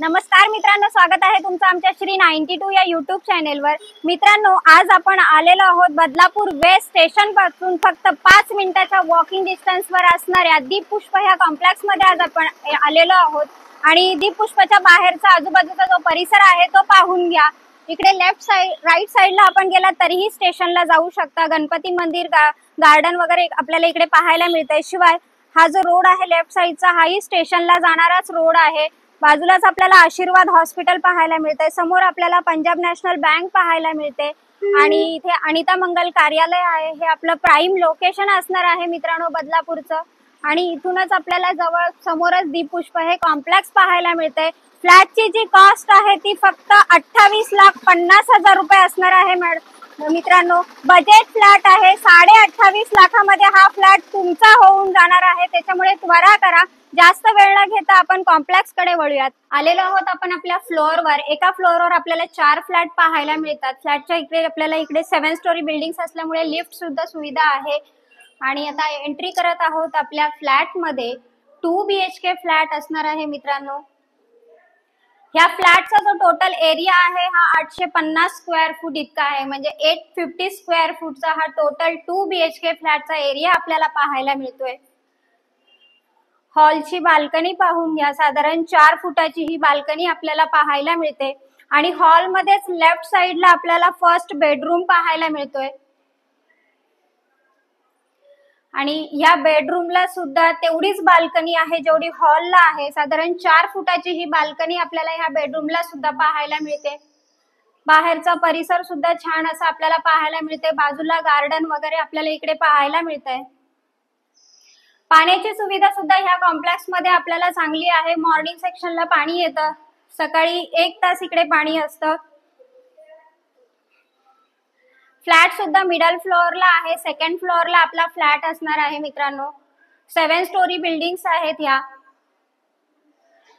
नमस्कार मित्रांनो, स्वागत आहे तुमचं आमच्या श्री 92 या युट्यूब चॅनेलवर। मित्रांनो, आज आपण आलेलो आहोत बदलापूर वेस्ट स्टेशन पासून फक्त 5 मिनिटाच्या वॉकिंग डिस्टन्सवर असणाऱ्या दीप पुष्प ह्या कॉम्प्लेक्स मध्ये आज आपण आलेलो आहोत आणि दीप पुष्पच्या बाहेरचा आजूबाजूचा जो परिसर आहे तो पाहून घ्या। इकडे लेफ्ट साइड राइट साइडला आपण गेला तरीही स्टेशनला जाऊ शकता। गणपती मंदिर गार्डन वगैरे आपल्याला इकडे पाहायला मिळते। शिवाय हा जो रोड आहे लेफ्ट साइडचा हाही स्टेशनला जाणाराच रोड आहे। बाजूलाच आपल्याला आशीर्वाद हॉस्पिटल पाहायला मिळते। समोर आपल्याला पंजाब नॅशनल बँक पाहायला मिळते आणि इथे अनिता मंगल कार्यालय आहे। हे आपलं प्राइम लोकेशन असणार आहे मित्रांनो बदलापूरचं। आणि इथूनच आपल्याला जवळ समोरच दीप पुष्प हे कॉम्प्लेक्स पाहायला मिळते। फ्लॅटची जी कॉस्ट आहे ती फक्त 28,50,000 रुपये असणार आहे मित्रांनो। बजेट फ्लॅट आहे। 28.5 लाखामध्ये हा फ्लॅट तुमचा होऊन जाणार आहे। त्याच्यामुळे त्वरा करा, जास्त वेळ न घेता आपण कॉम्प्लेक्स कडे वळूयात। आलेलो आहोत आपण आपल्या फ्लोअरवर। एका फ्लोअरवर आपल्याला 4 फ्लॅट पाहायला मिळतात। फ्लॅटच्या इकडे आपल्याला 7 स्टोरी बिल्डिंग्स असल्यामुळे लिफ्ट सुद्धा सुविधा आहे। आणि आता एंट्री करत आहोत आपल्या फ्लॅट मध्ये। 2 BHK फ्लॅट असणार आहे मित्रांनो। ह्या फ्लॅटचा जो टोटल एरिया आहे हा 850 स्क्वेअर फूट इतका आहे। म्हणजे 850 स्क्वेअर फूटचा हा टोटल 2 BHK फ्लॅटचा एरिया आपल्याला पाहायला मिळतोय। हॉलची बाल्कनी पाहून घ्या। साधारण 4 फुटाची ही बाल्कनी आपल्याला पाहायला मिळते आणि हॉल मध्येच लेफ्ट साइडला आपल्याला फर्स्ट बेडरूम पाहायला मिळतोय। आणि या बेडरूमला सुद्धा तेवढीच बाल्कनी आहे जेवढी हॉलला आहे। साधारण 4 फुटाची ही बाल्कनी आपल्याला ह्या बेडरूमला सुद्धा पाहायला मिळते। बाहेरचा परिसर सुद्धा छान असा आपल्याला पाहायला मिळते। बाजूला गार्डन वगैरे आपल्याला इकडे पाहायला मिळतंय। पाण्याची सुविधा सुद्धा ह्या कॉम्प्लेक्स मध्ये आपल्याला चांगली आहे। मॉर्निंग सेक्शनला पाणी येतं। सकाळी 1 तास इकडे पाणी असतं। फ्लॅट सुद्धा मिडल फ्लोअरला आहे। सेकंड फ्लोअरला आपला फ्लॅट असणार आहे मित्रांनो। 7 स्टोरी बिल्डिंग्स आहेत ह्या।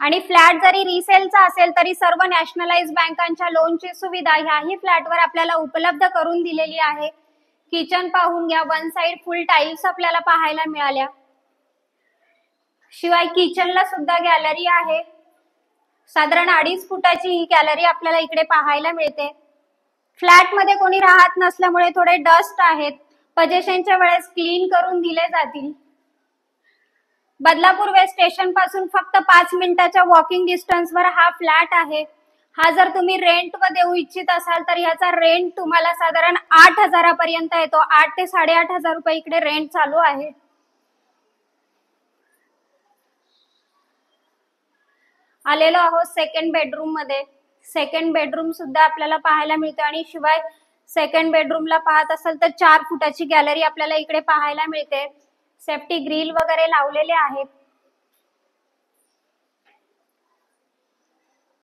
आणि फ्लॅट जरी रिसेलचा असेल तरी सर्व नॅशनलाइज बँकांच्या लोनची सुविधा ह्याही फ्लॅटवर आपल्याला उपलब्ध करून दिलेली आहे। किचन पाहून घ्या। 1 साइड फुल टाइल्स आपल्याला पाहायला मिळाल्या। शिवाय किचनला सुद्धा गॅलरी आहे। साधारण 2.5 फुटाची ही गॅलरी आपल्याला इकडे पाहायला मिळते। फ्लॅट मध्ये कोणी राहत नसल्यामुळे थोडे डस्ट आहेत। पजेशनच्या वेळेस क्लीन करून दिले जातील। बदलापूर वेस्ट स्टेशन पासून फक्त 5 मिनिटाच्या वॉकिंग डिस्टन्सवर हा फ्लॅट आहे। हा जर तुम्ही रेंट वर देऊ इच्छित असाल तर याचा रेंट तुम्हाला साधारण 8,000 पर्यंत येतो। 8 ते 8,500 रुपये इकडे रेंट चालू आहे। आलेलो आहोत सेकंड बेडरूम मध्ये। सेकंड बेडरूम सुद्धा आपल्याला पाहायला मिळतो आणि शिवाय सेकंड बेडरूमला पाहत असाल तर 4 फुटाची गॅलरी आपल्याला इकडे पाहायला मिळते। सेफ्टी ग्रिल वगैरे लावलेले आहेत।